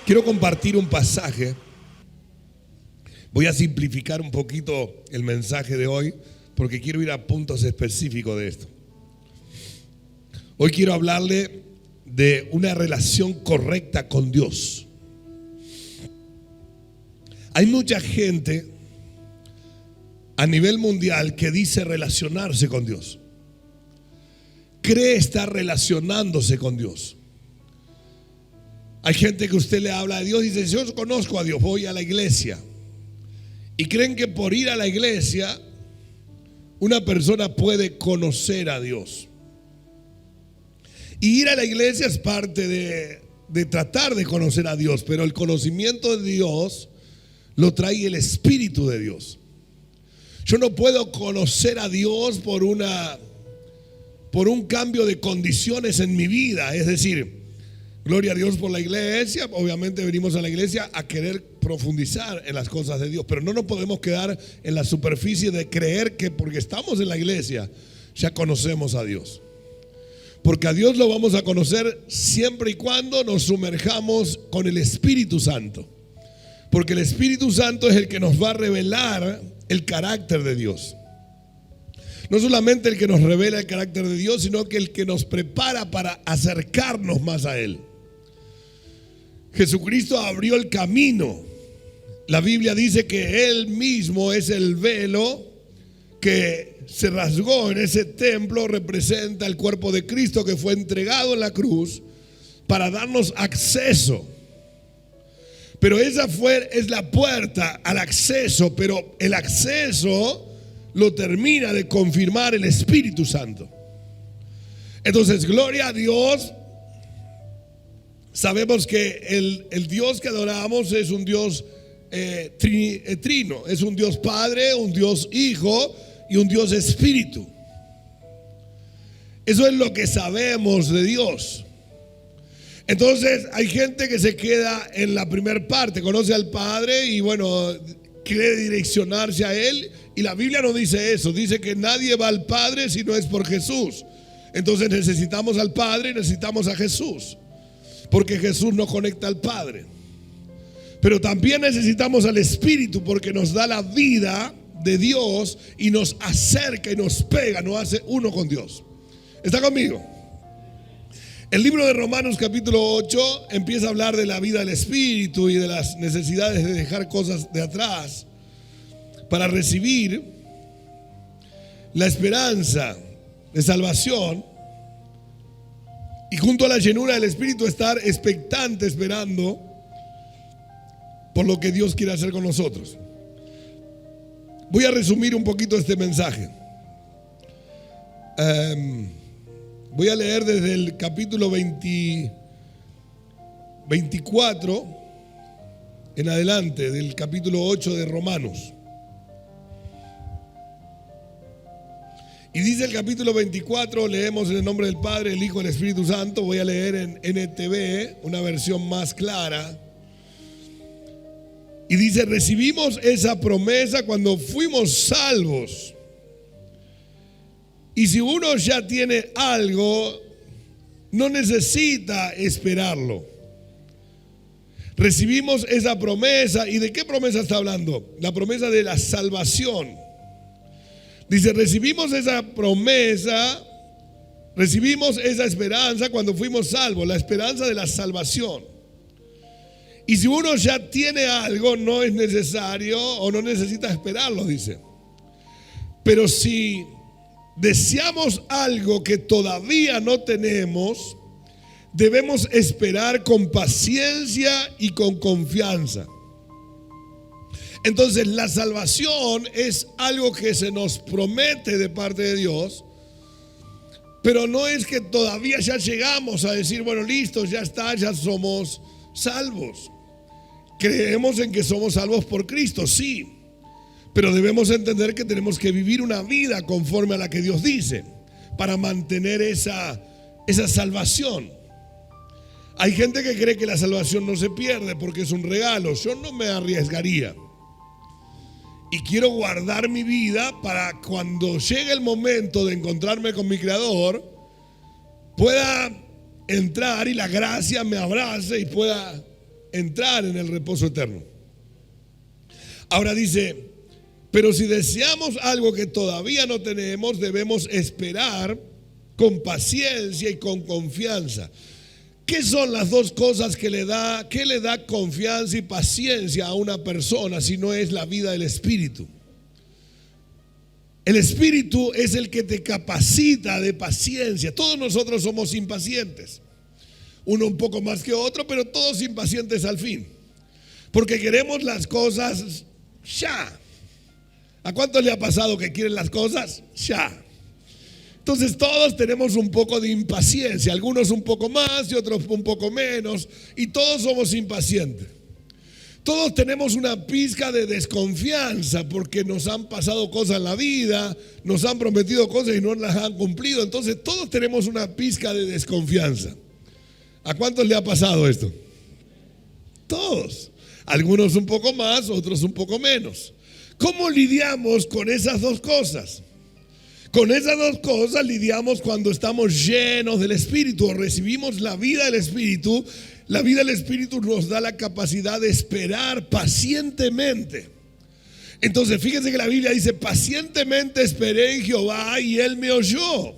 Quiero compartir un pasaje. Voy a simplificar un poquito el mensaje de hoy porque quiero ir a puntos específicos de esto. Hoy quiero hablarle de una relación correcta con Dios. Hay mucha gente a nivel mundial que dice relacionarse con Dios. Cree estar relacionándose con Dios. Hay gente que usted le habla de Dios y dice: yo conozco a Dios, voy a la iglesia. Y creen que por ir a la iglesia una persona puede conocer a Dios. Y ir a la iglesia es parte de tratar de conocer a Dios, pero el conocimiento de Dios lo trae el Espíritu de Dios. Yo no puedo conocer a Dios por un cambio de condiciones en mi vida. Es decir, gloria a Dios por la iglesia. Obviamente venimos a la iglesia a querer profundizar en las cosas de Dios, pero no nos podemos quedar en la superficie de creer que porque estamos en la iglesia ya conocemos a Dios. Porque a Dios lo vamos a conocer siempre y cuando nos sumerjamos con el Espíritu Santo. Porque el Espíritu Santo es el que nos va a revelar el carácter de Dios. No solamente el que nos revela el carácter de Dios, sino que el que nos prepara para acercarnos más a Él. Jesucristo abrió el camino. La Biblia dice que Él mismo es el velo que se rasgó en ese templo, representa el cuerpo de Cristo que fue entregado en la cruz para darnos acceso. Pero esa es la puerta al acceso, pero el acceso lo termina de confirmar el Espíritu Santo. Entonces, gloria a Dios. Sabemos que el Dios que adoramos es un Dios trino. Es un Dios Padre, un Dios Hijo y un Dios Espíritu. Eso es lo que sabemos de Dios. Entonces hay gente que se queda en la primera parte, conoce al Padre y bueno, quiere direccionarse a Él, y la Biblia no dice eso, dice que nadie va al Padre si no es por Jesús. Entonces necesitamos al Padre y necesitamos a Jesús, porque Jesús nos conecta al Padre. Pero también necesitamos al Espíritu, porque nos da la vida de Dios y nos acerca y nos pega, nos hace uno con Dios. ¿Está conmigo? El libro de Romanos capítulo 8 empieza a hablar de la vida del Espíritu y de las necesidades de dejar cosas de atrás para recibir la esperanza de salvación, y junto a la llenura del Espíritu estar expectante, esperando por lo que Dios quiere hacer con nosotros. Voy a resumir un poquito este mensaje. Voy a leer desde el capítulo 24 en adelante, del capítulo 8 de Romanos. Y dice el capítulo 24, leemos en el nombre del Padre, el Hijo y el Espíritu Santo. Voy a leer en NTV, una versión más clara. Y dice: recibimos esa promesa cuando fuimos salvos. Y si uno ya tiene algo, no necesita esperarlo. Recibimos esa promesa. ¿Y de qué promesa está hablando? La promesa de la salvación. Dice: recibimos esa promesa, recibimos esa esperanza cuando fuimos salvos, la esperanza de la salvación. Y si uno ya tiene algo, no es necesario o no necesita esperarlo, dice. Pero si deseamos algo que todavía no tenemos, debemos esperar con paciencia y con confianza. Entonces, la salvación es algo que se nos promete de parte de Dios, pero no es que todavía ya llegamos a decir: bueno, listo, ya está, ya somos salvos. Creemos en que somos salvos por Cristo, sí. Pero debemos entender que tenemos que vivir una vida conforme a la que Dios dice para mantener esa salvación. Hay gente que cree que la salvación no se pierde porque es un regalo. Yo no me arriesgaría. Y quiero guardar mi vida para cuando llegue el momento de encontrarme con mi Creador, pueda entrar y la gracia me abrace y pueda entrar en el reposo eterno. Ahora dice, pero si deseamos algo que todavía no tenemos, debemos esperar con paciencia y con confianza. ¿Qué son las dos cosas que le da confianza y paciencia a una persona si no es la vida del Espíritu? El Espíritu es el que te capacita de paciencia. Todos nosotros somos impacientes. Uno un poco más que otro, pero todos impacientes al fin. Porque queremos las cosas ya. ¿A cuántos le ha pasado que quieren las cosas ya? Entonces todos tenemos un poco de impaciencia, algunos un poco más y otros un poco menos, y todos somos impacientes. Todos tenemos una pizca de desconfianza porque nos han pasado cosas en la vida, nos han prometido cosas y no las han cumplido. Entonces todos tenemos una pizca de desconfianza. ¿A cuántos le ha pasado esto? Todos. Algunos un poco más, otros un poco menos. ¿Cómo lidiamos con esas dos cosas? Con esas dos cosas lidiamos cuando estamos llenos del Espíritu o recibimos la vida del Espíritu. La vida del Espíritu nos da la capacidad de esperar pacientemente. Entonces fíjense que la Biblia dice, pacientemente esperé en Jehová y Él me oyó.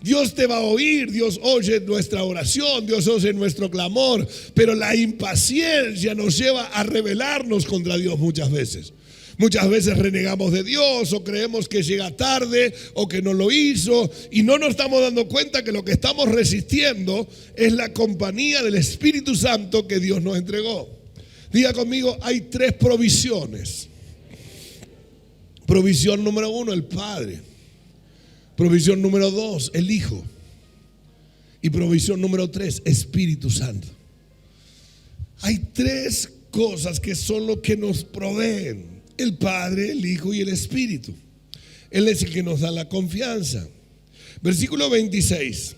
Dios te va a oír, Dios oye nuestra oración, Dios oye nuestro clamor, pero la impaciencia nos lleva a rebelarnos contra Dios muchas veces. Muchas veces renegamos de Dios o creemos que llega tarde o que no lo hizo y no nos estamos dando cuenta que lo que estamos resistiendo es la compañía del Espíritu Santo que Dios nos entregó. Diga conmigo, hay tres provisiones. Provisión número 1, el Padre. Provisión número 2, el Hijo. Y provisión número 3, Espíritu Santo. Hay tres cosas que son lo que nos proveen. El Padre, el Hijo y el Espíritu. Él es el que nos da la confianza. Versículo 26.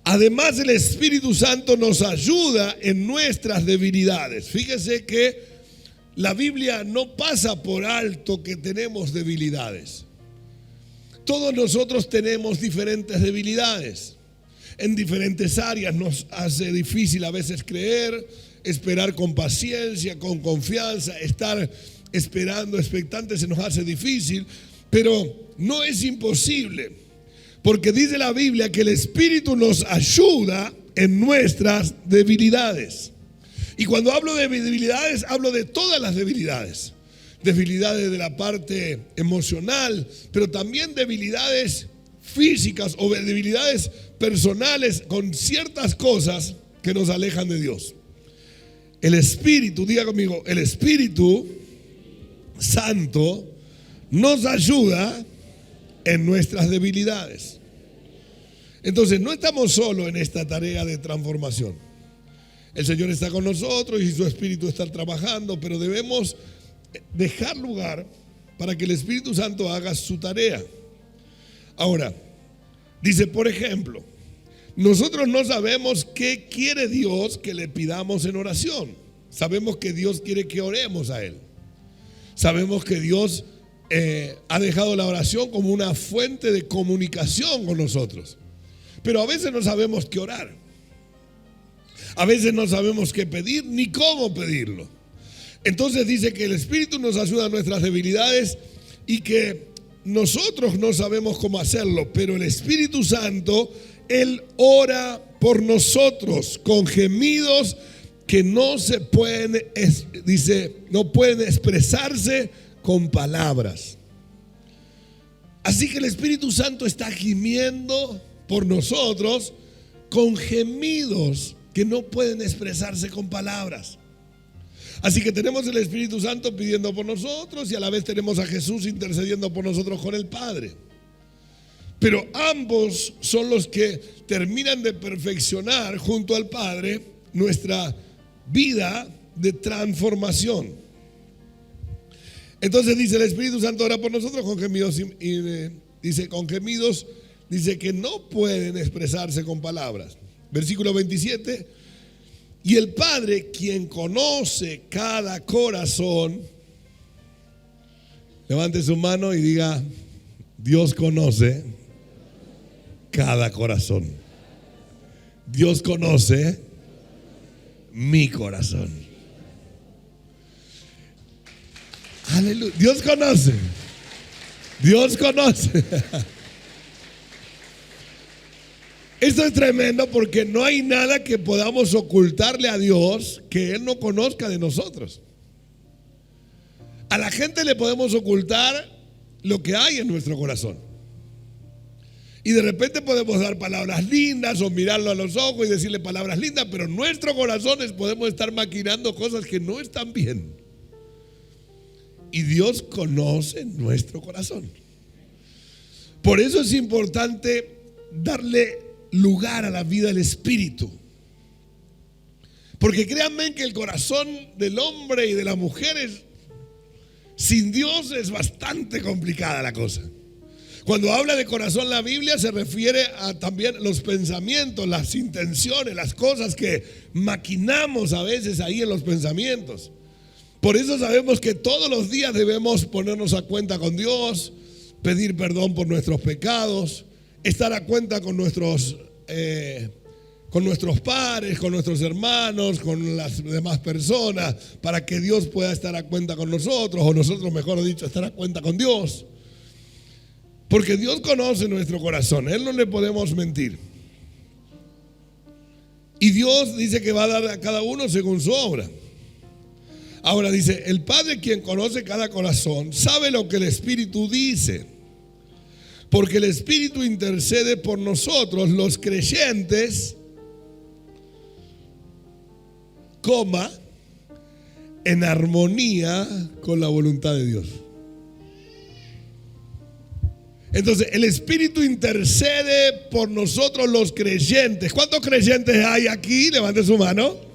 Además, el Espíritu Santo nos ayuda en nuestras debilidades. Fíjese que la Biblia no pasa por alto que tenemos debilidades. Todos nosotros tenemos diferentes debilidades. En diferentes áreas nos hace difícil a veces creer, esperar con paciencia, con confianza, estar esperando, expectante, se nos hace difícil, pero no es imposible, porque dice la Biblia que el Espíritu nos ayuda en nuestras debilidades. Y cuando hablo de debilidades, hablo de todas las debilidades. Debilidades de la parte emocional, pero también debilidades físicas o debilidades personales con ciertas cosas que nos alejan de Dios. El Espíritu, diga conmigo, el Espíritu Santo nos ayuda en nuestras debilidades. Entonces no estamos solos en esta tarea de transformación. El Señor está con nosotros y su Espíritu está trabajando, pero debemos dejar lugar para que el Espíritu Santo haga su tarea. Ahora, dice, por ejemplo, nosotros no sabemos qué quiere Dios que le pidamos en oración. Sabemos que Dios quiere que oremos a Él. Sabemos que Dios ha dejado la oración como una fuente de comunicación con nosotros. Pero a veces no sabemos qué orar. A veces no sabemos qué pedir ni cómo pedirlo. Entonces dice que el Espíritu nos ayuda a nuestras debilidades y que nosotros no sabemos cómo hacerlo, pero el Espíritu Santo, Él ora por nosotros con gemidos que no se pueden, no pueden expresarse con palabras. Así que el Espíritu Santo está gimiendo por nosotros con gemidos que no pueden expresarse con palabras. Así que tenemos el Espíritu Santo pidiendo por nosotros y a la vez tenemos a Jesús intercediendo por nosotros con el Padre. Pero ambos son los que terminan de perfeccionar junto al Padre nuestra vida de transformación. Entonces dice el Espíritu Santo ora por nosotros con gemidos dice que no pueden expresarse con palabras. Versículo 27. Y el Padre, quien conoce cada corazón, levante su mano y diga, Dios conoce cada corazón. Dios conoce mi corazón. Aleluya. Dios conoce. Dios conoce. Esto es tremendo porque no hay nada que podamos ocultarle a Dios que Él no conozca de nosotros. A la gente le podemos ocultar lo que hay en nuestro corazón. Y de repente podemos dar palabras lindas o mirarlo a los ojos y decirle palabras lindas, pero en nuestros corazones podemos estar maquinando cosas que no están bien. Y Dios conoce nuestro corazón. Por eso es importante darle lugar a la vida del Espíritu. Porque créanme que el corazón del hombre y de las mujeres sin Dios es bastante complicada la cosa. Cuando habla de corazón la Biblia se refiere a también los pensamientos, las intenciones, las cosas que maquinamos a veces ahí en los pensamientos. Por eso sabemos que todos los días debemos ponernos a cuenta con Dios, pedir perdón por nuestros pecados, estar a cuenta con nuestros padres, con nuestros hermanos, con las demás personas, para que Dios pueda estar a cuenta con nosotros, o nosotros, mejor dicho, estar a cuenta con Dios. Porque Dios conoce nuestro corazón, Él no le podemos mentir. Y Dios dice que va a dar a cada uno según su obra. Ahora dice, el Padre, quien conoce cada corazón, sabe lo que el Espíritu dice, porque el Espíritu intercede por nosotros, los creyentes, en armonía con la voluntad de Dios. Entonces, el Espíritu intercede por nosotros los creyentes. ¿Cuántos creyentes hay aquí? Levante su mano.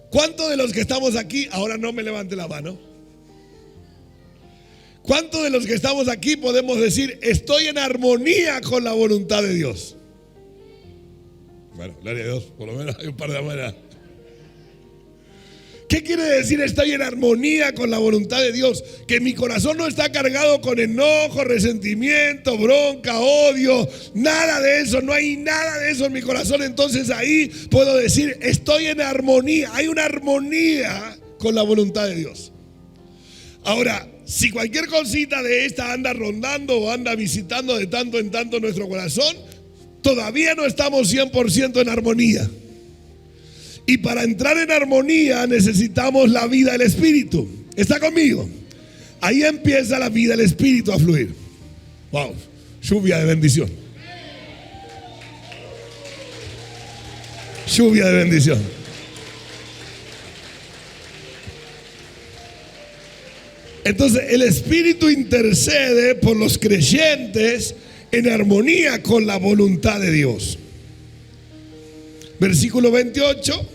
¿Cuántos de los que estamos aquí, ahora no me levante la mano? ¿Cuántos de los que estamos aquí podemos decir, estoy en armonía con la voluntad de Dios? Bueno, gloria a Dios, por lo menos hay un par de maneras. ¿Qué quiere decir estoy en armonía con la voluntad de Dios? Que mi corazón no está cargado con enojo, resentimiento, bronca, odio, nada de eso, no hay nada de eso en mi corazón. Entonces ahí puedo decir estoy en armonía, hay una armonía con la voluntad de Dios. Ahora, si cualquier cosita de esta anda rondando o anda visitando de tanto en tanto nuestro corazón, todavía no estamos 100% en armonía. Y para entrar en armonía necesitamos la vida del Espíritu. ¿Está conmigo? Ahí empieza la vida del Espíritu a fluir. Wow, lluvia de bendición. Lluvia de bendición. Entonces el Espíritu intercede por los creyentes en armonía con la voluntad de Dios. Versículo 28.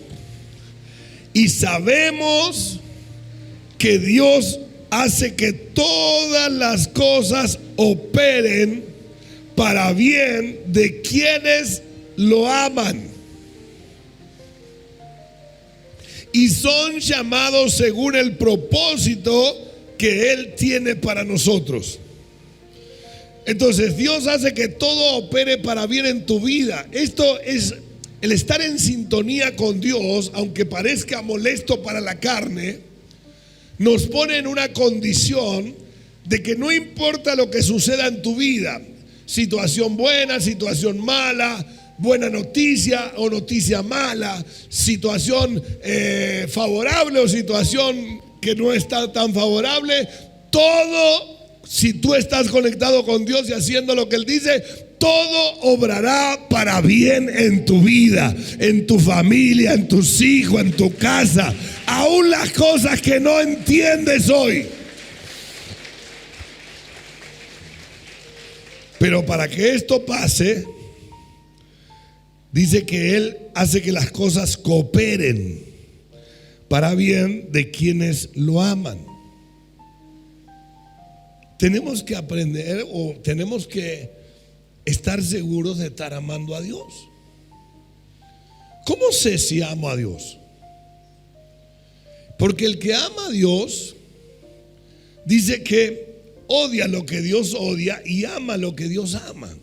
Y sabemos que Dios hace que todas las cosas operen para bien de quienes lo aman y son llamados según el propósito que Él tiene para nosotros. Entonces Dios hace que todo opere para bien en tu vida. Esto es el estar en sintonía con Dios, aunque parezca molesto para la carne, nos pone en una condición de que no importa lo que suceda en tu vida, situación buena, situación mala, buena noticia o noticia mala, situación favorable o situación que no está tan favorable, todo, si tú estás conectado con Dios y haciendo lo que Él dice, todo obrará para bien en tu vida, en tu familia, en tus hijos, en tu casa, aún las cosas que no entiendes hoy. Pero para que esto pase, dice que Él hace que las cosas cooperen para bien de quienes lo aman. Tenemos que aprender o tenemos que estar seguros de estar amando a Dios. ¿Cómo sé si amo a Dios? Porque el que ama a Dios dice que odia lo que Dios odia y ama lo que Dios ama.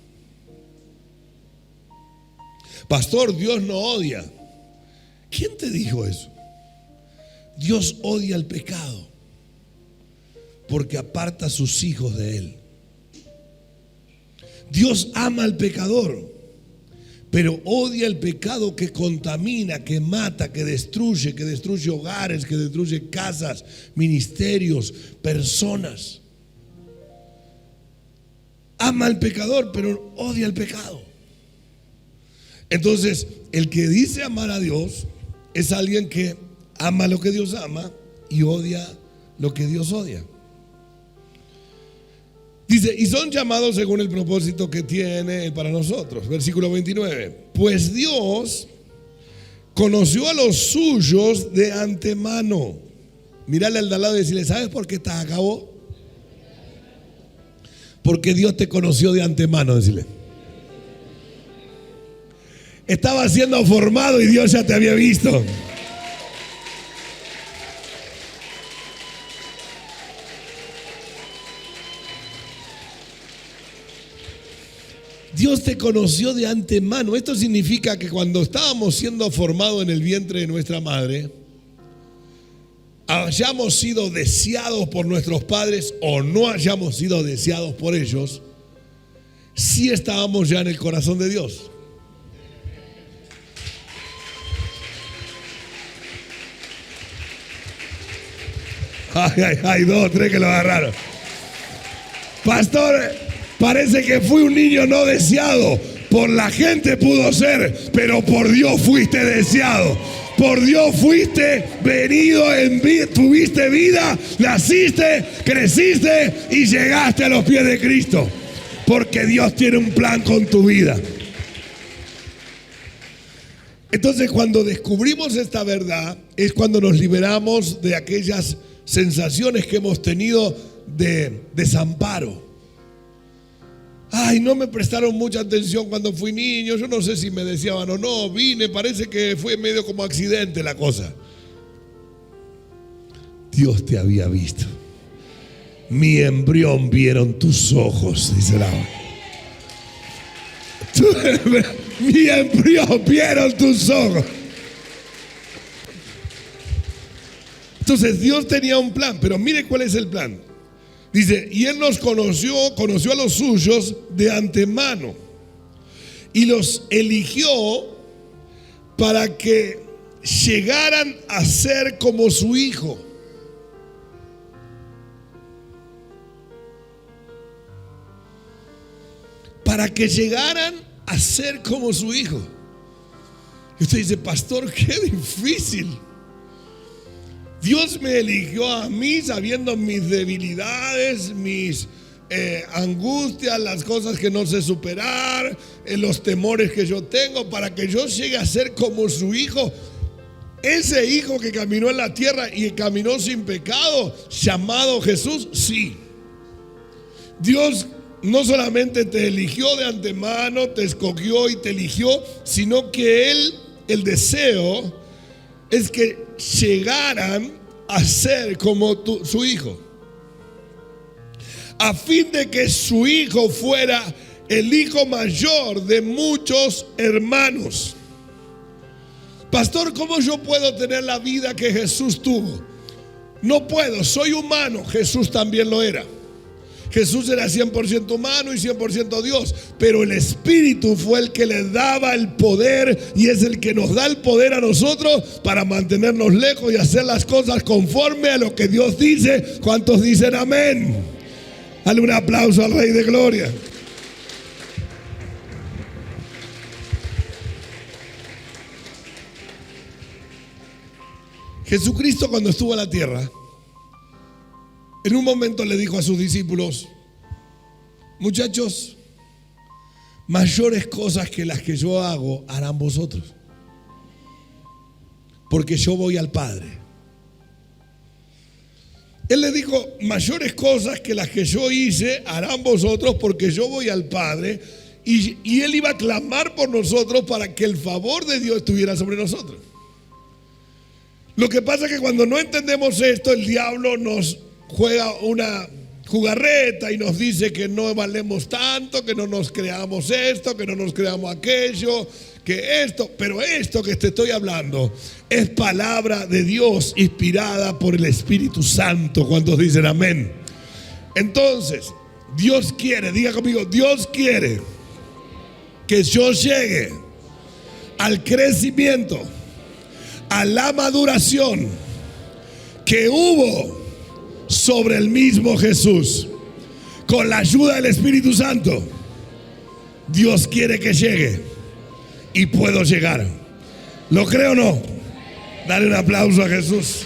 Pastor, Dios no odia. ¿Quién te dijo eso? Dios odia el pecado porque aparta a sus hijos de él. Dios ama al pecador, pero odia el pecado que contamina, que mata, que destruye hogares, que destruye casas, ministerios, personas. Ama al pecador, pero odia el pecado. Entonces, el que dice amar a Dios es alguien que ama lo que Dios ama y odia lo que Dios odia. Dice, y son llamados según el propósito que tiene para nosotros. Versículo 29. Pues Dios conoció a los suyos de antemano. Mírale al de al lado y decirle, ¿sabes por qué estás acá vos? Porque Dios te conoció de antemano, decirle. Estaba siendo formado y Dios ya te había visto. Dios te conoció de antemano. Esto significa que cuando estábamos siendo formados en el vientre de nuestra madre, hayamos sido deseados por nuestros padres o no hayamos sido deseados por ellos, sí estábamos ya en el corazón de Dios. Ay, dos, tres que lo agarraron. Pastor, parece que fui un niño no deseado. Por la gente pudo ser, pero por Dios fuiste deseado. Por Dios fuiste venido en vida, tuviste vida, naciste, creciste y llegaste a los pies de Cristo. Porque Dios tiene un plan con tu vida. Entonces, cuando descubrimos esta verdad, es cuando nos liberamos de aquellas sensaciones que hemos tenido de desamparo. Ay, no me prestaron mucha atención cuando fui niño, yo no sé si me deseaban o no, vine, parece que fue medio como accidente la cosa. Dios te había visto. Mi embrión vieron tus ojos, dice la voz. Mi embrión vieron tus ojos. Entonces Dios tenía un plan, pero mire cuál es el plan. Dice, y Él nos conoció a los suyos de antemano y los eligió para que llegaran a ser como su Hijo. Para que llegaran a ser como su Hijo. Y usted dice, pastor, qué difícil. Dios me eligió a mí sabiendo mis debilidades, mis angustias, las cosas que no sé superar, los temores que yo tengo, para que yo llegue a ser como su Hijo. Ese Hijo que caminó en la tierra y caminó sin pecado, llamado Jesús, sí. Dios no solamente te eligió de antemano, te escogió y te eligió, sino que Él, el deseo es que llegaran a ser como su Hijo, a fin de que su Hijo fuera el hijo mayor de muchos hermanos. Pastor, ¿cómo yo puedo tener la vida que Jesús tuvo? No puedo, soy humano, Jesús también lo era. Jesús era 100% humano y 100% Dios, pero el Espíritu fue el que le daba el poder y es el que nos da el poder a nosotros para mantenernos lejos y hacer las cosas conforme a lo que Dios dice. ¿Cuántos dicen amén? Dale un aplauso al Rey de Gloria. Jesucristo, cuando estuvo en la tierra, en un momento le dijo a sus discípulos: muchachos, mayores cosas que las que yo hago harán vosotros, porque yo voy al Padre. Él le dijo: mayores cosas que las que yo hice harán vosotros, porque yo voy al Padre. Y Él iba a clamar por nosotros para que el favor de Dios estuviera sobre nosotros. Lo que pasa es que cuando no entendemos esto, el diablo nos juega una jugarreta y nos dice que no valemos tanto, que no nos creamos esto, que no nos creamos aquello, pero esto que te estoy hablando es palabra de Dios inspirada por el Espíritu Santo. ¿Cuántos dicen amén? Entonces, Dios quiere, diga conmigo, Dios quiere que yo llegue al crecimiento, a la maduración que hubo sobre el mismo Jesús. Con la ayuda del Espíritu Santo, Dios quiere que llegue y puedo llegar. ¿Lo creo o no? Dale un aplauso a Jesús.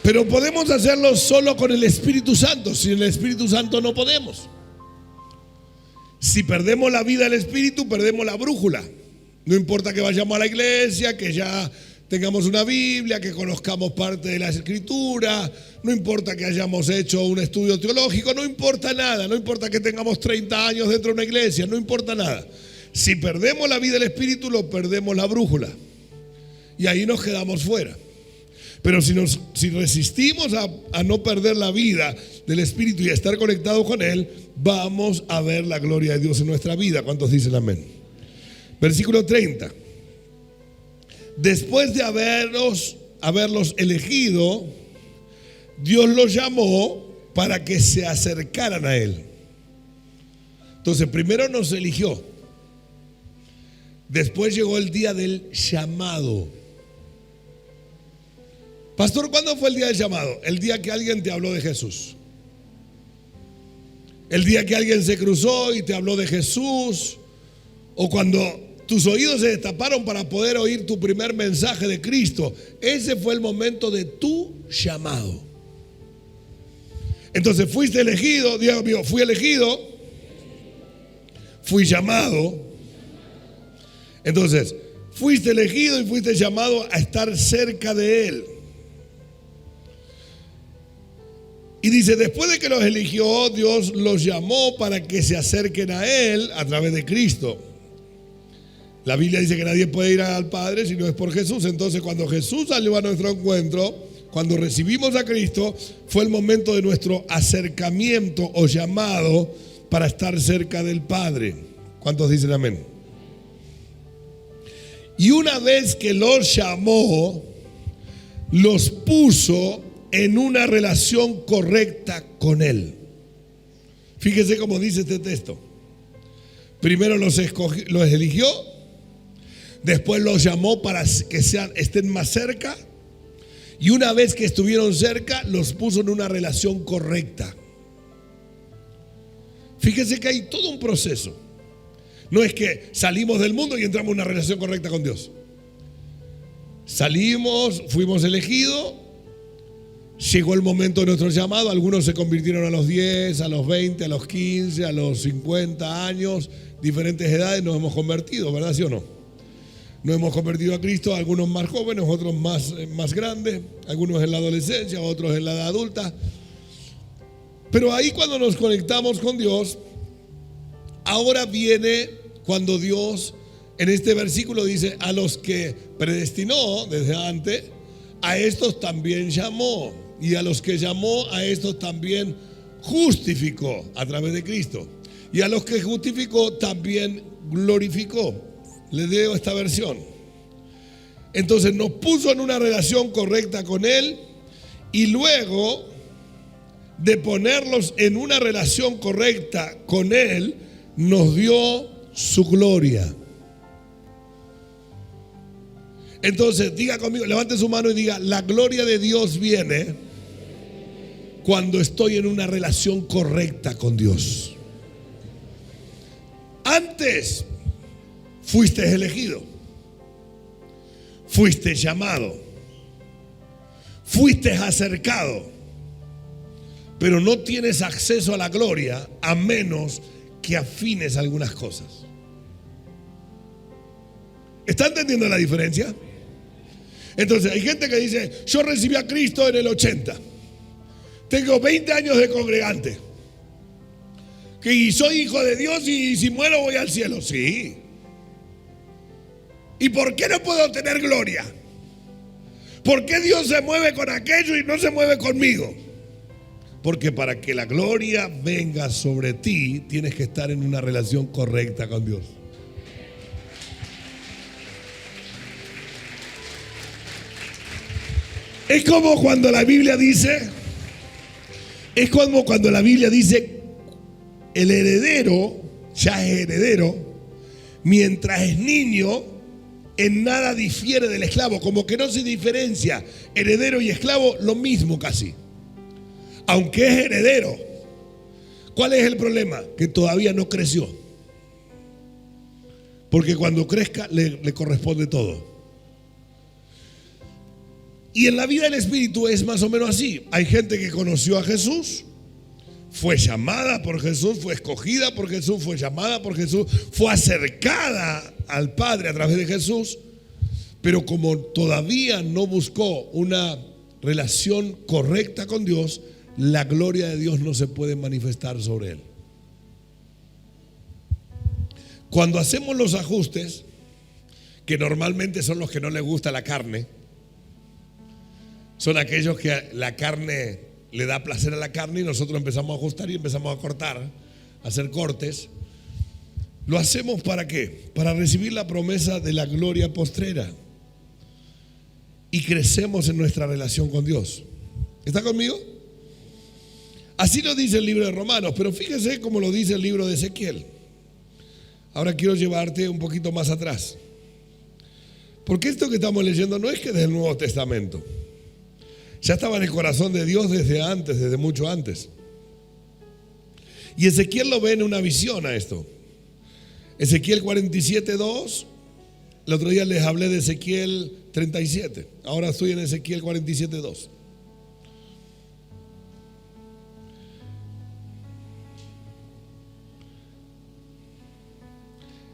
Pero podemos hacerlo solo con el Espíritu Santo. Sin el Espíritu Santo no podemos. Si perdemos la vida del Espíritu, perdemos la brújula. No importa que vayamos a la iglesia, que ya tengamos una Biblia, que conozcamos parte de la Escritura, no importa que hayamos hecho un estudio teológico, no importa nada, no importa que tengamos 30 años dentro de una iglesia, no importa nada. Si perdemos la vida del Espíritu, lo perdemos la brújula. Y ahí nos quedamos fuera. Pero si resistimos a no perder la vida del Espíritu y a estar conectados con Él, vamos a ver la gloria de Dios en nuestra vida. ¿Cuántos dicen amén? Versículo 30. Después de haberlos elegido, Dios los llamó para que se acercaran a Él. Entonces, primero nos eligió. Después llegó el día del llamado. Pastor, ¿cuándo fue el día del llamado? El día que alguien te habló de Jesús. El día que alguien se cruzó y te habló de Jesús. O cuando tus oídos se destaparon para poder oír tu primer mensaje de Cristo. Ese fue el momento de tu llamado. Entonces fuiste elegido, diga conmigo, fui elegido, fui llamado. Entonces, fuiste elegido y fuiste llamado a estar cerca de Él. Y dice, después de que los eligió, Dios los llamó para que se acerquen a Él a través de Cristo. La Biblia dice que nadie puede ir al Padre si no es por Jesús. Entonces, cuando Jesús salió a nuestro encuentro, cuando recibimos a Cristo, fue el momento de nuestro acercamiento o llamado para estar cerca del Padre. ¿Cuántos dicen amén? Y una vez que los llamó, los puso en una relación correcta con Él. Fíjese cómo dice este texto. Primero los eligió, después los llamó para que estén más cerca, y una vez que estuvieron cerca, los puso en una relación correcta. Fíjese que hay todo un proceso. No es que salimos del mundo y entramos en una relación correcta con Dios. Salimos, fuimos elegidos. Llegó el momento de nuestro llamado. Algunos se convirtieron a los 10, a los 20, a los 15, a los 50 años. Diferentes edades nos hemos convertido, ¿verdad? ¿Sí o no? Nos hemos convertido a Cristo, algunos más jóvenes, otros más grandes. Algunos en la adolescencia, otros en la edad adulta. Pero ahí cuando nos conectamos con Dios, ahora viene cuando Dios en este versículo dice, a los que predestinó desde antes, a estos también llamó. Y a los que llamó, a estos también justificó a través de Cristo. Y a los que justificó, también glorificó. Les leo esta versión. Entonces nos puso en una relación correcta con Él. Y luego de ponerlos en una relación correcta con Él, nos dio su gloria. Entonces diga conmigo, levante su mano y diga, la gloria de Dios viene cuando estoy en una relación correcta con Dios. Antes fuiste elegido, fuiste llamado, fuiste acercado, pero no tienes acceso a la gloria a menos que afines algunas cosas. ¿Está entendiendo la diferencia? Entonces hay gente que dice, yo recibí a Cristo en el 80, tengo 20 años de congregante, que soy hijo de Dios y si muero voy al cielo. Sí. ¿Y por qué no puedo tener gloria? ¿Por qué Dios se mueve con aquello y no se mueve conmigo? Porque para que la gloria venga sobre ti, tienes que estar en una relación correcta con Dios. Es como cuando la Biblia dice, el heredero ya es heredero, mientras es niño, en nada difiere del esclavo, como que no se diferencia. Heredero y esclavo, lo mismo casi. Aunque es heredero, ¿cuál es el problema? Que todavía no creció. Porque cuando crezca le corresponde todo. Y en la vida del Espíritu es más o menos así. Hay gente que conoció a Jesús, fue llamada por Jesús, fue escogida por Jesús, fue llamada por Jesús, fue acercada al Padre a través de Jesús, pero como todavía no buscó una relación correcta con Dios, la gloria de Dios no se puede manifestar sobre él. Cuando hacemos los ajustes, que normalmente son los que no les gusta la carne, son aquellos que la carne le da placer a la carne y nosotros empezamos a ajustar y empezamos a cortar, a hacer cortes. ¿Lo hacemos para qué? Para recibir la promesa de la gloria postrera. Y crecemos en nuestra relación con Dios. ¿Está conmigo? Así lo dice el libro de Romanos, pero fíjese cómo lo dice el libro de Ezequiel. Ahora quiero llevarte un poquito más atrás. Porque esto que estamos leyendo no es que es del Nuevo Testamento. Ya estaba en el corazón de Dios desde antes, desde mucho antes. Y Ezequiel lo ve en una visión a esto. Ezequiel 47:2. El otro día les hablé de Ezequiel 37. Ahora estoy en Ezequiel 47:2.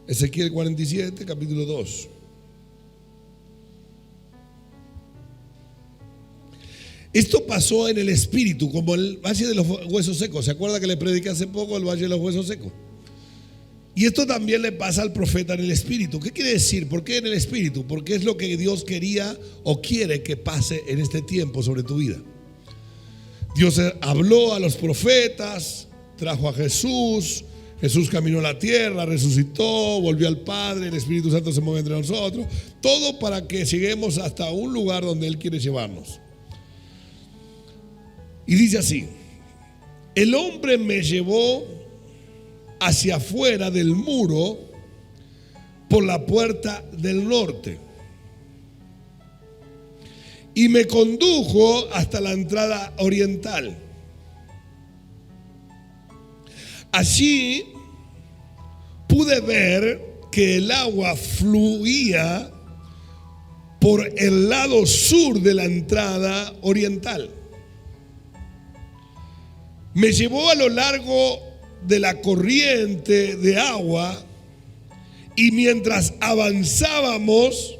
Ezequiel 47, capítulo 2. Esto pasó en el espíritu, como el valle de los huesos secos. ¿Se acuerda que le prediqué hace poco el valle de los huesos secos? Y esto también le pasa al profeta en el espíritu. ¿Qué quiere decir? ¿Por qué en el espíritu? Porque es lo que Dios quería o quiere que pase en este tiempo sobre tu vida. Dios habló a los profetas, trajo a Jesús. Jesús caminó a la tierra, resucitó, volvió al Padre, el Espíritu Santo se mueve entre nosotros. Todo para que lleguemos hasta un lugar donde Él quiere llevarnos. Y dice así: el hombre me llevó hacia afuera del muro por la puerta del norte y me condujo hasta la entrada oriental. Allí pude ver que el agua fluía por el lado sur de la entrada oriental. Me llevó a lo largo de la corriente de agua y mientras avanzábamos,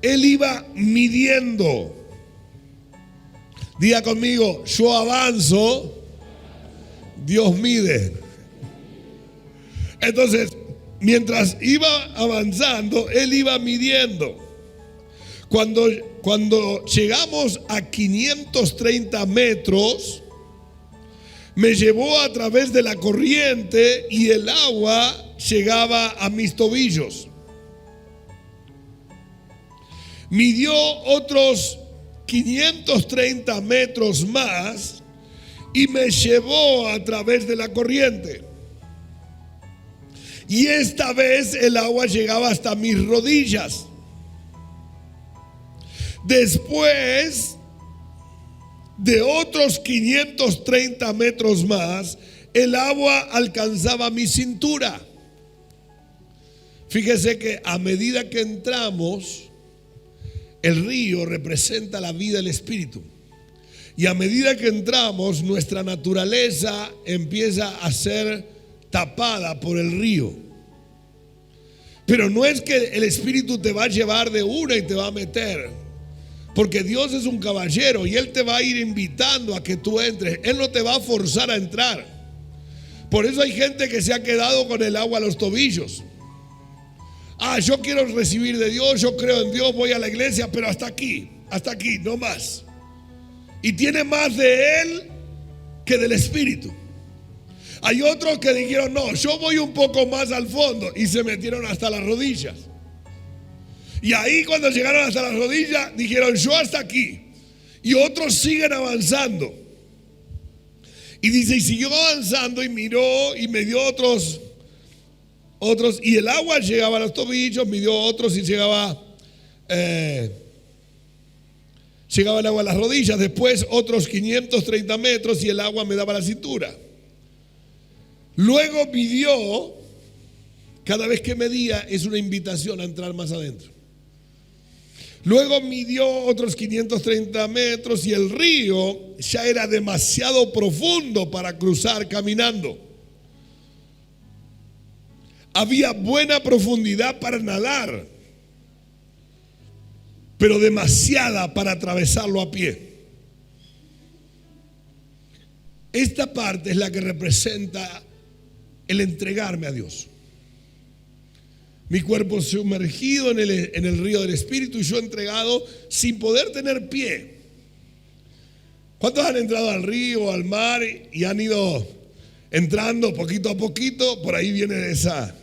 él iba midiendo. Diga conmigo: yo avanzo, Dios mide. Entonces, mientras iba avanzando, él iba midiendo. Cuando llegamos a 530 metros, me llevó a través de la corriente y el agua llegaba a mis tobillos. Midió otros 530 metros más y me llevó a través de la corriente. Y esta vez el agua llegaba hasta mis rodillas. Después de otros 530 metros más, el agua alcanzaba mi cintura. Fíjese que a medida que entramos, el río representa la vida del espíritu. Y a medida que entramos, nuestra naturaleza empieza a ser tapada por el río. Pero no es que el espíritu te va a llevar de una y te va a meter. Porque Dios es un caballero y Él te va a ir invitando a que tú entres. Él no te va a forzar a entrar. Por eso hay gente que se ha quedado con el agua a los tobillos. Yo quiero recibir de Dios, yo creo en Dios, voy a la iglesia, pero hasta aquí, no más. Y tiene más de Él que del Espíritu. Hay otros que dijeron, no, yo voy un poco más al fondo, y se metieron hasta las rodillas. Y ahí cuando llegaron hasta las rodillas, dijeron, yo hasta aquí. Y otros siguen avanzando. Y dice, y siguió avanzando y miró y me dio otros, y el agua llegaba a los tobillos, midió otros y llegaba el agua a las rodillas. Después otros 530 metros y el agua me daba la cintura. Luego midió, cada vez que medía es una invitación a entrar más adentro. Luego midió otros 530 metros y el río ya era demasiado profundo para cruzar caminando. Había buena profundidad para nadar, pero demasiada para atravesarlo a pie. Esta parte es la que representa el entregarme a Dios. Mi cuerpo sumergido en el río del Espíritu y yo entregado sin poder tener pie. ¿Cuántos han entrado al río, al mar y han ido entrando poquito a poquito? Por ahí viene esa...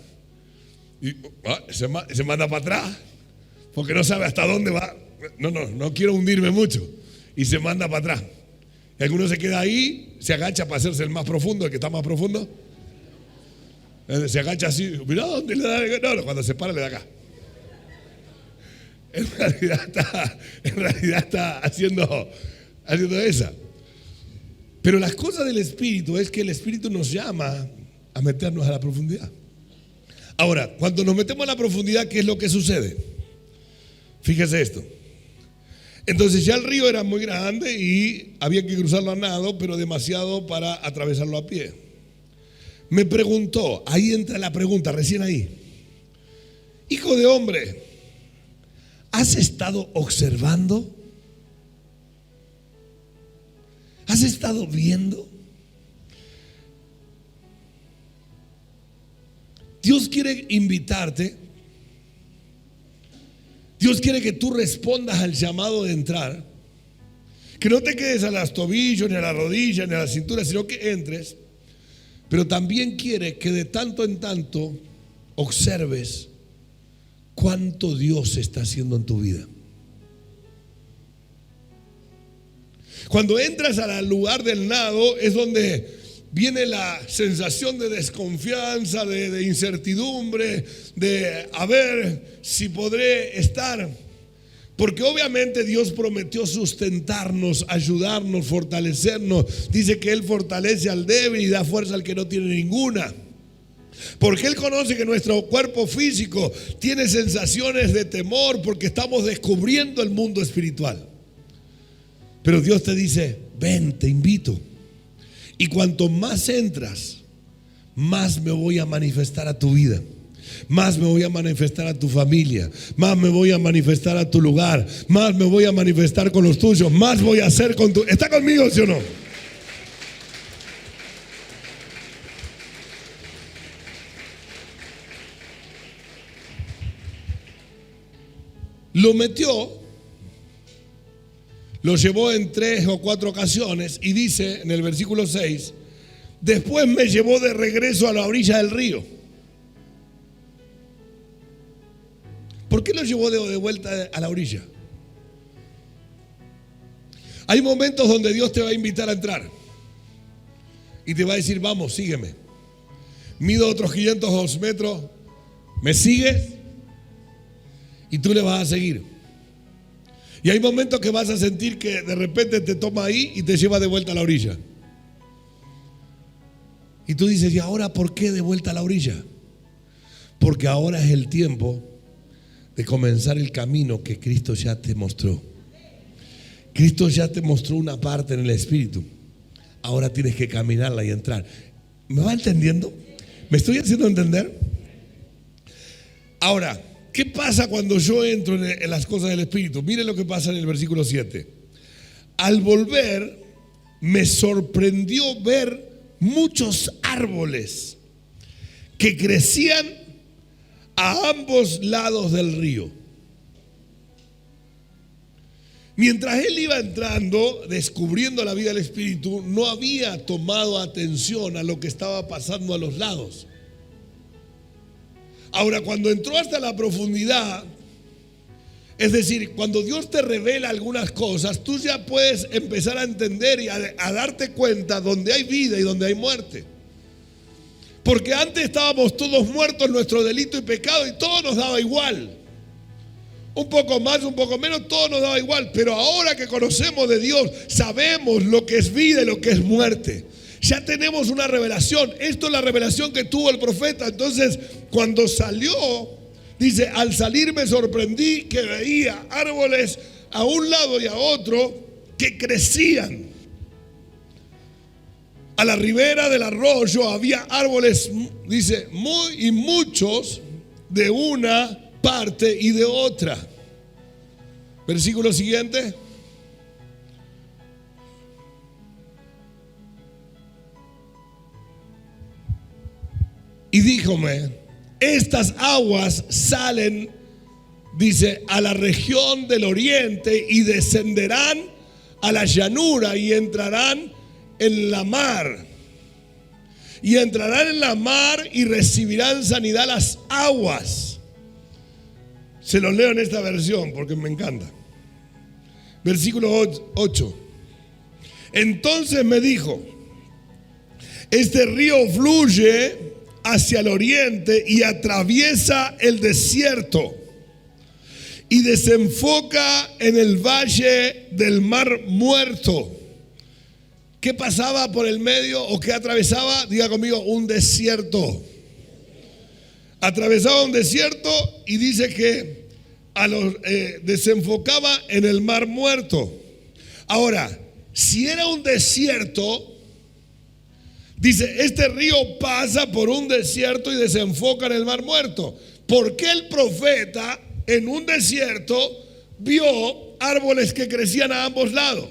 Y, se manda para atrás porque no sabe hasta dónde va. No quiero hundirme mucho. Y se manda para atrás. Y alguno se queda ahí, se agacha para hacerse el más profundo, el que está más profundo. Se agacha así, mirá dónde le da. No, cuando se para le da acá. En realidad está haciendo esa. Pero las cosas del Espíritu es que el Espíritu nos llama a meternos a la profundidad. Ahora, cuando nos metemos a la profundidad, ¿qué es lo que sucede? Fíjese esto. Entonces ya el río era muy grande y había que cruzarlo a nado, pero demasiado para atravesarlo a pie. Me preguntó, ahí entra la pregunta, recién ahí. Hijo de hombre, ¿has estado observando? ¿Has estado viendo? Dios quiere invitarte. Dios quiere que tú respondas al llamado de entrar. Que no te quedes a los tobillos, ni a la rodilla, ni a la cintura, sino que entres. Pero también quiere que de tanto en tanto observes cuánto Dios está haciendo en tu vida. Cuando entras al lugar del nado es donde viene la sensación de desconfianza, de incertidumbre, de a ver si podré estar. Porque obviamente Dios prometió sustentarnos, ayudarnos, fortalecernos. Dice que Él fortalece al débil y da fuerza al que no tiene ninguna. Porque Él conoce que nuestro cuerpo físico tiene sensaciones de temor porque estamos descubriendo el mundo espiritual. Pero Dios te dice, ven, te invito. Y cuanto más entras, más me voy a manifestar a tu vida. Más me voy a manifestar a tu familia, más me voy a manifestar a tu lugar, más me voy a manifestar con los tuyos, más voy a hacer con tu... ¿Está conmigo, sí o no? Lo metió, lo llevó en 3 o 4 ocasiones y dice en el versículo 6, después me llevó de regreso a la orilla del río. ¿Por qué lo llevó de vuelta a la orilla? Hay momentos donde Dios te va a invitar a entrar y te va a decir, vamos, sígueme. Mido otros 502 metros, ¿me sigues? Y tú le vas a seguir. Y hay momentos que vas a sentir que de repente te toma ahí y te lleva de vuelta a la orilla. Y tú dices, ¿y ahora por qué de vuelta a la orilla? Porque ahora es el tiempo de comenzar el camino que Cristo ya te mostró. Cristo ya te mostró una parte en el Espíritu. Ahora tienes que caminarla y entrar. ¿Me va entendiendo? ¿Me estoy haciendo entender? Ahora, ¿qué pasa cuando yo entro en las cosas del Espíritu? Miren lo que pasa en el versículo 7. Al volver, me sorprendió ver muchos árboles que crecían a ambos lados del río. Mientras él iba entrando, descubriendo la vida del Espíritu, no había tomado atención a lo que estaba pasando a los lados. Ahora, cuando entró hasta la profundidad, es decir, cuando Dios te revela algunas cosas, tú ya puedes empezar a entender y a darte cuenta donde hay vida y donde hay muerte. Porque antes estábamos todos muertos en nuestro delito y pecado y todo nos daba igual. Un poco más, un poco menos, todo nos daba igual. Pero ahora que conocemos de Dios, sabemos lo que es vida y lo que es muerte. Ya tenemos una revelación. Esto es la revelación que tuvo el profeta. Entonces, cuando salió, dice, al salir me sorprendí que veía árboles a un lado y a otro que crecían. A la ribera del arroyo había árboles, dice, muy y muchos de una parte y de otra. Versículo siguiente. Y díjome, estas aguas salen, dice, a la región del oriente y descenderán a la llanura y entrarán en la mar. Y entrarán en la mar y recibirán sanidad las aguas. Se los leo en esta versión porque me encanta. Versículo 8. Entonces me dijo, este río fluye hacia el oriente y atraviesa el desierto y desenfoca en el valle del Mar Muerto. ¿Qué pasaba por el medio o qué atravesaba? Diga conmigo, un desierto. Atravesaba un desierto y dice que desenfocaba en el Mar Muerto. Ahora, si era un desierto, dice, este río pasa por un desierto y desenfoca en el Mar Muerto. ¿Por qué el profeta en un desierto vio árboles que crecían a ambos lados?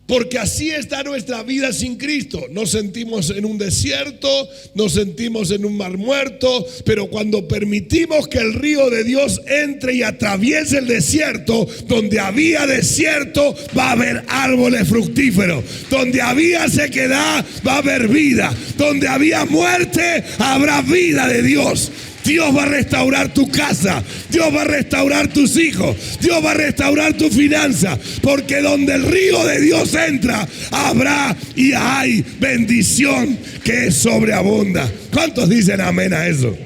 Porque así está nuestra vida sin Cristo. Nos sentimos en un desierto, nos sentimos en un mar muerto, pero cuando permitimos que el río de Dios entre y atraviese el desierto, donde había desierto va a haber árboles fructíferos, donde había sequedad va a haber vida, donde había muerte habrá vida de Dios. Dios va a restaurar tu casa, Dios va a restaurar tus hijos, Dios va a restaurar tu finanza, porque donde el río de Dios entra, habrá y hay bendición que sobreabunda. ¿Cuántos dicen amén a eso?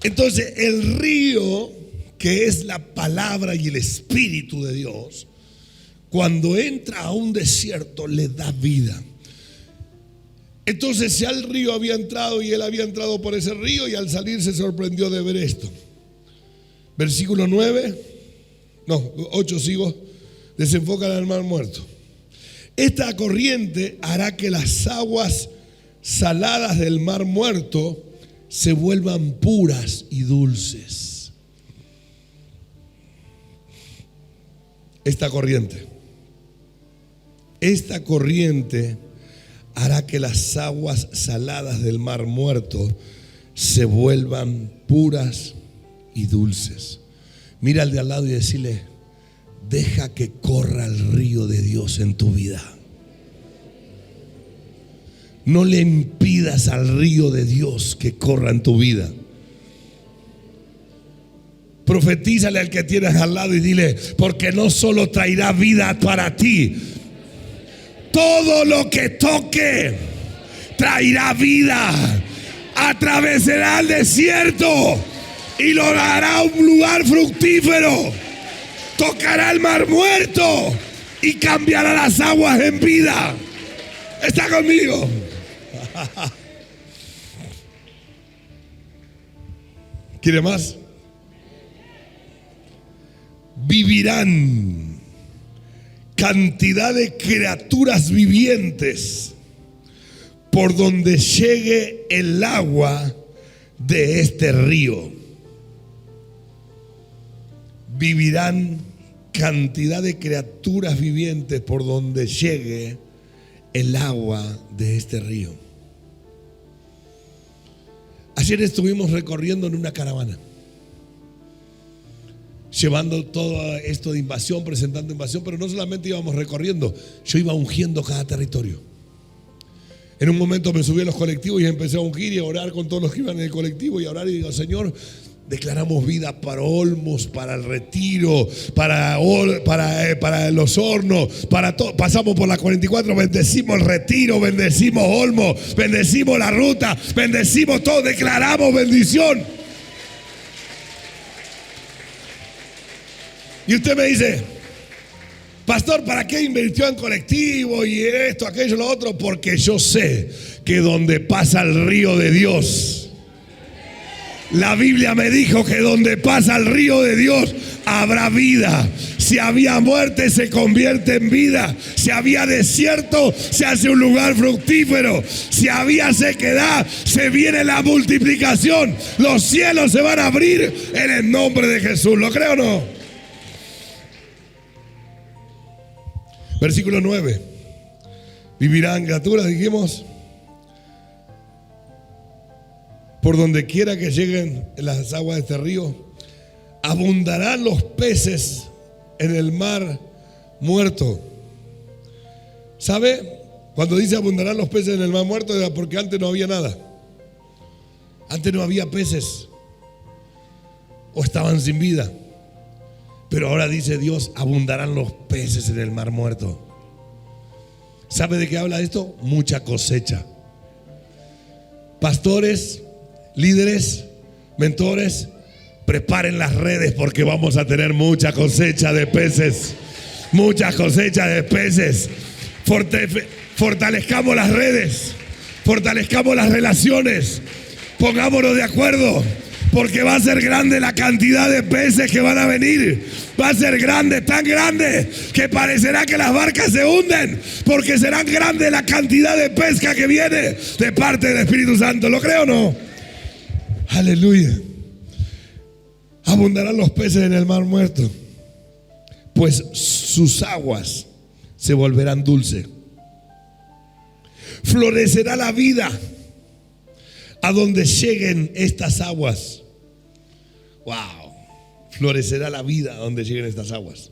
Entonces, el río, que es la palabra y el Espíritu de Dios, cuando entra a un desierto, le da vida. Entonces ya el río había entrado y él había entrado por ese río y al salir se sorprendió de ver esto. Versículo 8 sigo, desenfocan al Mar Muerto. Esta corriente hará que las aguas saladas del Mar Muerto se vuelvan puras y dulces. Esta corriente hará que las aguas saladas del Mar Muerto se vuelvan puras y dulces. Mira al de al lado y decirle, deja que corra el río de Dios en tu vida. No le impidas al río de Dios que corra en tu vida. Profetízale al que tienes al lado y dile, porque no solo traerá vida para ti, todo lo que toque traerá vida. Atravesará el desierto y lo hará a un lugar fructífero. Tocará el Mar Muerto y cambiará las aguas en vida. ¿Está conmigo? ¿Quiere más? Vivirán cantidad de criaturas vivientes por donde llegue el agua de este río. Vivirán cantidad de criaturas vivientes por donde llegue el agua de este río. Ayer estuvimos recorriendo en una caravana. llevando todo esto de invasión, presentando invasión, pero no solamente íbamos recorriendo, yo iba ungiendo cada territorio. En un momento me subí a los colectivos y empecé a ungir y a orar con todos los que iban en el colectivo y a orar y digo, Señor, declaramos vida para Olmos, para el Retiro, para Los Hornos, para todo. Pasamos por la 44, bendecimos el Retiro, bendecimos Olmos, bendecimos la ruta, bendecimos todo, declaramos bendición. Y usted me dice, pastor, ¿para qué invirtió en colectivo y esto, aquello, lo otro? Porque yo sé que donde pasa el río de Dios, la Biblia me dijo que donde pasa el río de Dios habrá vida. Si había muerte se convierte en vida. Si había desierto se hace un lugar fructífero. Si había sequedad se viene la multiplicación. Los cielos se van a abrir en el nombre de Jesús. ¿Lo creo o no? Versículo 9. Vivirán criaturas, dijimos. Por donde quiera que lleguen las aguas de este río, abundarán los peces en el mar muerto. ¿Sabe? Cuando dice abundarán los peces en el mar muerto, era porque antes no había nada. Antes no había peces. O estaban sin vida. Pero ahora dice Dios, abundarán los peces en el mar muerto. ¿Sabe de qué habla esto? Mucha cosecha. Pastores, líderes, mentores, preparen las redes porque vamos a tener mucha cosecha de peces. Mucha cosecha de peces. Fortalezcamos las redes, fortalezcamos las relaciones, pongámonos de acuerdo, porque va a ser grande la cantidad de peces que van a venir. Va a ser grande, tan grande que parecerá que las barcas se hunden, porque serán grande la cantidad de pesca que viene de parte del Espíritu Santo. ¿Lo creo o no? Aleluya. Abundarán los peces en el mar muerto, pues sus aguas se volverán dulces. Florecerá la vida a donde lleguen estas aguas. Wow. Florecerá la vida a donde lleguen estas aguas.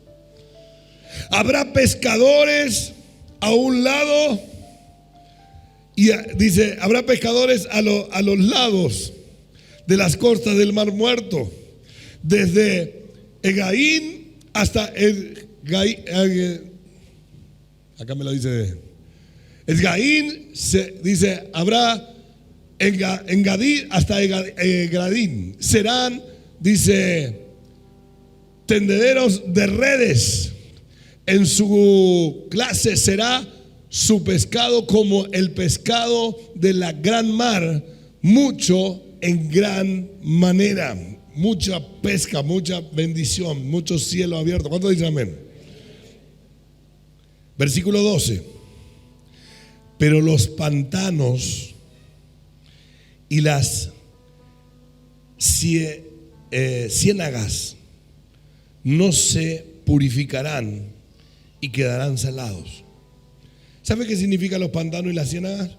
Habrá pescadores a un lado y dice, habrá pescadores a los lados de las costas del mar muerto, desde Egaín hasta acá me lo dice Egaín, dice, habrá en Gadí hasta Egradín. Serán, dice, tendederos de redes. En su clase será su pescado como el pescado de la gran mar, mucho en gran manera. Mucha pesca, mucha bendición, mucho cielo abierto. ¿Cuántos dicen amén? Versículo 12. Pero los pantanos y las ciénagas no se purificarán y quedarán salados. ¿Sabe qué significa los pantanos y las ciénagas?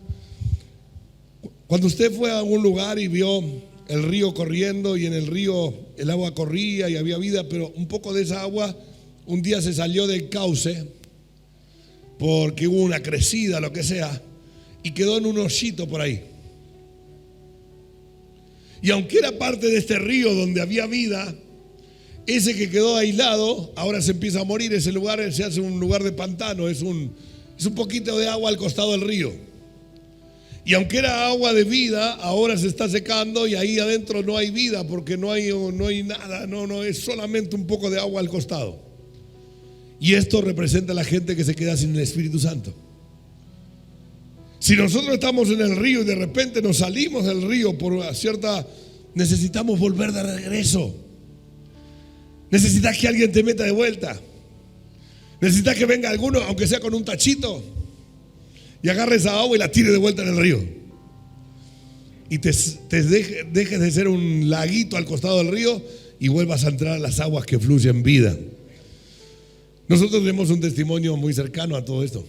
Cuando usted fue a algún lugar y vio el río corriendo y en el río el agua corría y había vida, pero un poco de esa agua un día se salió del cauce porque hubo una crecida, lo que sea, y quedó en un hoyito por ahí. Y aunque era parte de este río donde había vida, ese que quedó aislado, ahora se empieza a morir. Ese lugar se hace un lugar de pantano, es un poquito de agua al costado del río. Y aunque era agua de vida, ahora se está secando y ahí adentro no hay vida porque no hay nada, no, es solamente un poco de agua al costado. Y esto representa a la gente que se queda sin el Espíritu Santo. Si nosotros estamos en el río y de repente nos salimos del río por cierta, necesitamos volver de regreso. Necesitas que alguien te meta de vuelta. Necesitas que venga alguno, aunque sea con un tachito, y agarre esa agua y la tire de vuelta en el río. Y dejes de ser un laguito al costado del río y vuelvas a entrar a las aguas que fluyen vida. Nosotros tenemos un testimonio muy cercano a todo esto.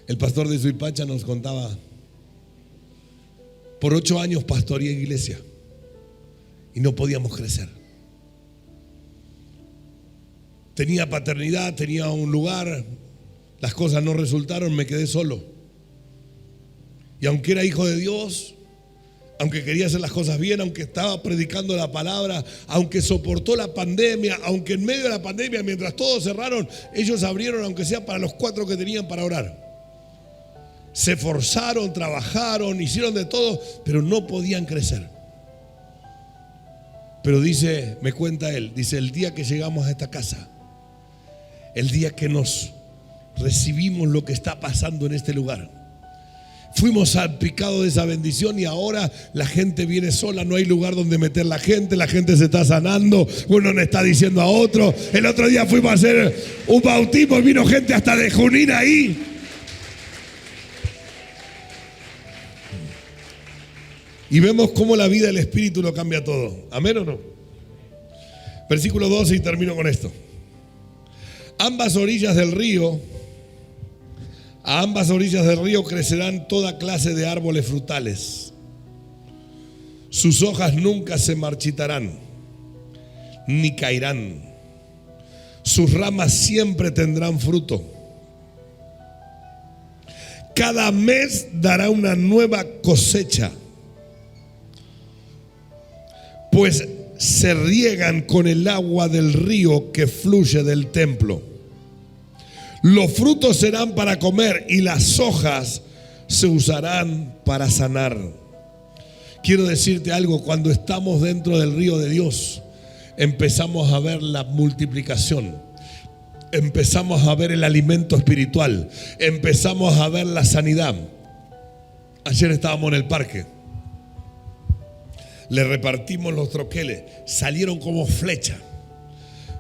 El pastor de Suipacha nos contaba, por 8 años pastoreé iglesia y no podíamos crecer. tenía paternidad, tenía un lugar, las cosas no resultaron, me quedé solo. Y aunque era hijo de Dios, aunque quería hacer las cosas bien, aunque estaba predicando la palabra, aunque soportó la pandemia, aunque en medio de la pandemia, mientras todos cerraron, ellos abrieron, aunque sea para los 4 que tenían para orar. Se esforzaron, trabajaron, hicieron de todo, pero no podían crecer. Pero dice, me cuenta él, dice, el día que llegamos a esta casa, el día que nos recibimos lo que está pasando en este lugar, fuimos salpicados de esa bendición y ahora la gente viene sola, no hay lugar donde meter la gente se está sanando, uno le está diciendo a otro. El otro día fuimos a hacer un bautismo y vino gente hasta de Junín ahí. Y vemos cómo la vida del Espíritu lo cambia todo. ¿Amén o no? Versículo 12 y termino con esto. Ambas orillas del río, a ambas orillas del río crecerán toda clase de árboles frutales. Sus hojas nunca se marchitarán, ni caerán. Sus ramas siempre tendrán fruto. Cada mes dará una nueva cosecha, pues se riegan con el agua del río que fluye del templo. Los frutos serán para comer y las hojas se usarán para sanar. Quiero decirte algo, cuando estamos dentro del río de Dios, empezamos a ver la multiplicación, empezamos a ver el alimento espiritual, empezamos a ver la sanidad. Ayer estábamos en el parque, le repartimos los troqueles, salieron como flecha.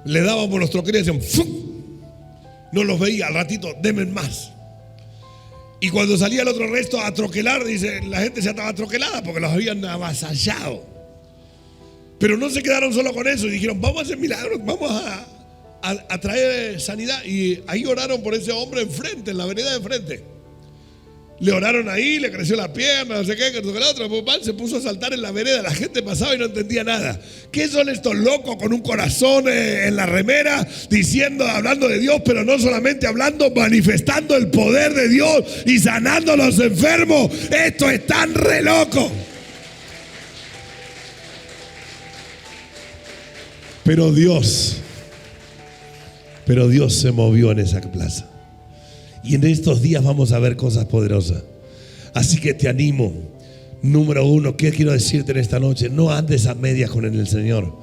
Le dábamos los troqueles y decían ¡fum! No los veía, al ratito, denme más. Y cuando salía el otro resto a troquelar, dice, la gente ya estaba troquelada porque los habían avasallado. Pero no se quedaron solo con eso y dijeron, vamos a hacer milagros, vamos a traer sanidad. Y ahí oraron por ese hombre enfrente, en la vereda de enfrente. Le oraron ahí, le creció la pierna, no sé qué, que el otro, se puso a saltar en la vereda, la gente pasaba y no entendía nada. ¿Qué son estos locos con un corazón en la remera, diciendo, hablando de Dios, pero no solamente hablando, manifestando el poder de Dios y sanando a los enfermos? Esto es tan re loco. Pero Dios se movió en esa plaza. Y en estos días vamos a ver cosas poderosas. Así que te animo. Número 1, ¿qué quiero decirte en esta noche? No andes a medias con el Señor.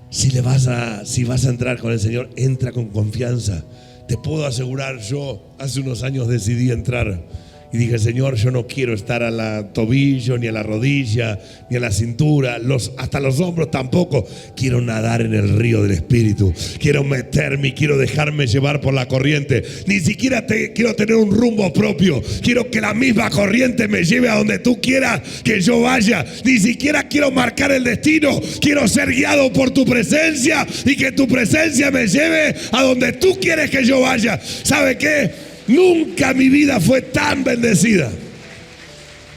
Si vas a entrar con el Señor, entra con confianza. Te puedo asegurar, yo hace unos años decidí entrar y dije, Señor, yo no quiero estar a la tobillo, ni a la rodilla, ni a la cintura, hasta los hombros tampoco. Quiero nadar en el río del Espíritu. Quiero meterme y quiero dejarme llevar por la corriente. Ni siquiera quiero tener un rumbo propio. Quiero que la misma corriente me lleve a donde tú quieras que yo vaya. Ni siquiera quiero marcar el destino. Quiero ser guiado por tu presencia y que tu presencia me lleve a donde tú quieres que yo vaya. ¿Sabe qué? Nunca mi vida fue tan bendecida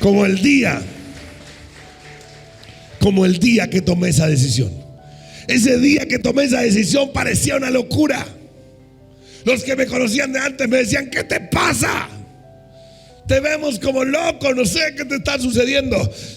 como el día que tomé esa decisión. Ese día que tomé esa decisión parecía una locura. Los que me conocían de antes me decían, ¿qué te pasa? Te vemos como loco, no sé qué te está sucediendo.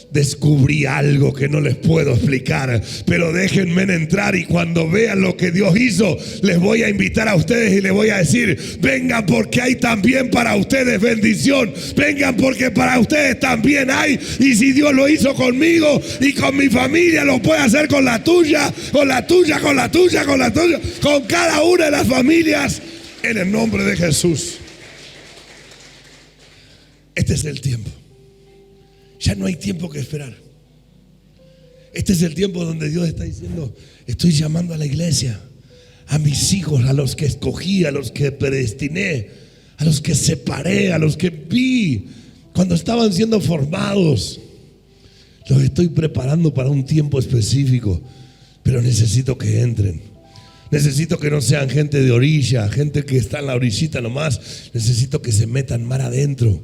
Descubrí algo que no les puedo explicar, pero déjenme entrar y cuando vean lo que Dios hizo, les voy a invitar a ustedes y les voy a decir, vengan porque hay también para ustedes bendición. Vengan porque para ustedes también hay. Y si Dios lo hizo conmigo y con mi familia, lo puede hacer con la tuya, con la tuya, con la tuya, con la tuya, con cada una de las familias, en el nombre de Jesús. Este es el tiempo. Ya no hay tiempo que esperar. Este es el tiempo donde Dios está diciendo, estoy llamando a la iglesia, a mis hijos, a los que escogí, a los que predestiné, a los que separé, a los que vi cuando estaban siendo formados. Los estoy preparando para un tiempo específico, pero necesito que entren. Necesito que no sean gente de orilla, gente que está en la orillita nomás. Necesito que se metan mar adentro,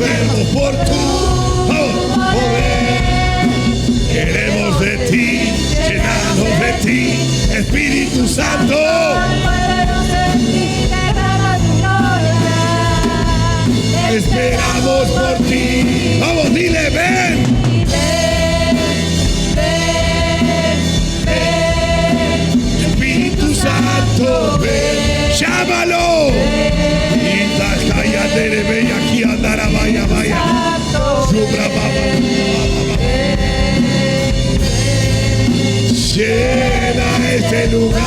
enfermos por tu poder. Queremos de ti, llenarnos de ti, Espíritu Santo. Esperamos por ti. Vamos, dile, ven. Espíritu Santo, ven. Llámalo. Y aquí andará, vaya, vaya. Llena este lugar.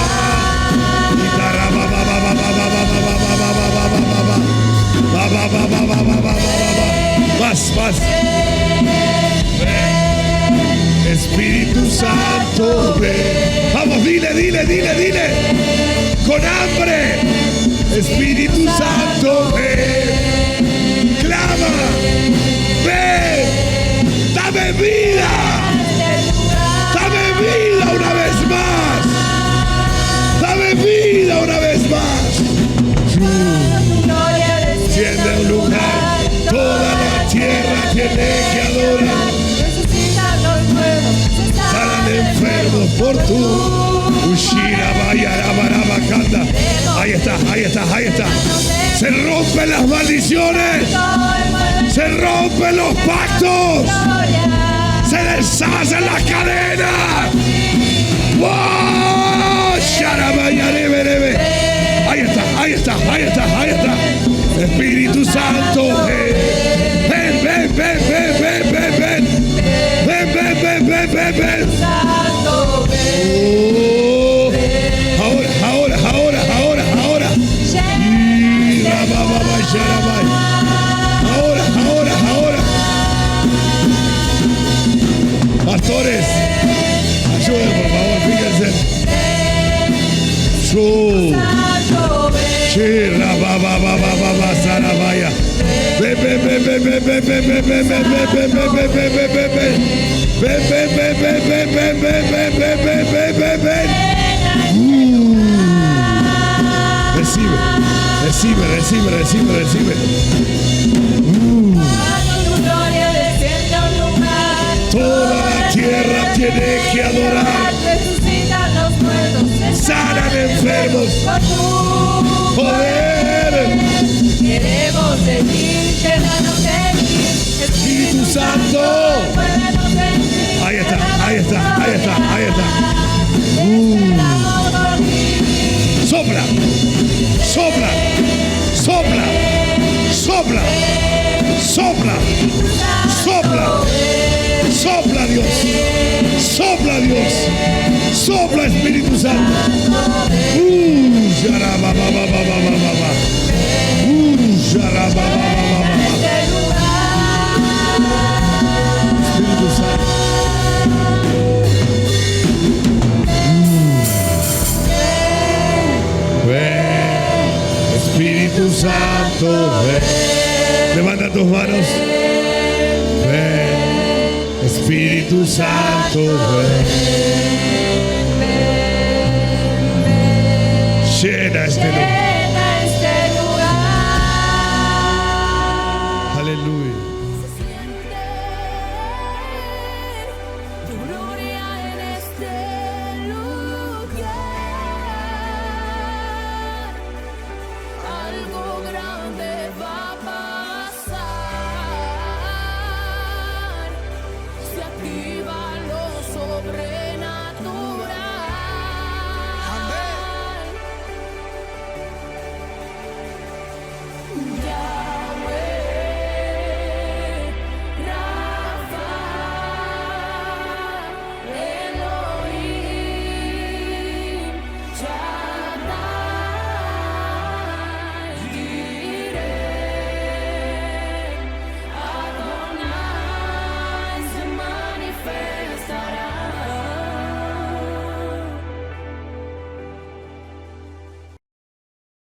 Más. Espíritu Santo, ven. Vamos, dile. Con hambre. Espíritu Santo, ven. Clama. Ven. Dame vida. Dame vida una vez más. Dame vida una vez más. Tiene un lugar. Toda la tierra tiene que adorar. Sanan enfermos por tu Ushira, vaya, Rabarabacanda. Ahí está. Se rompen las maldiciones. Se rompen los pactos. Se deshacen las cadenas. ¡Wow! Ahí está. Espíritu Santo, ven. Ahora. Ahora. Pastores, ayuden, por favor, fíjense. Sarabaya. Ven. Recibe. Toda la tierra tiene que adorar. Sanan enfermos. Poder. Queremos de ti, llénanos de ti, Espíritu Santo. Ahí está. Sopla, Dios. Sopla, Espíritu Santo. Espíritu Santo. Ven, Espíritu Santo, ven. Levanta tus manos. Ven, Espíritu Santo, ven. Llena este lugar.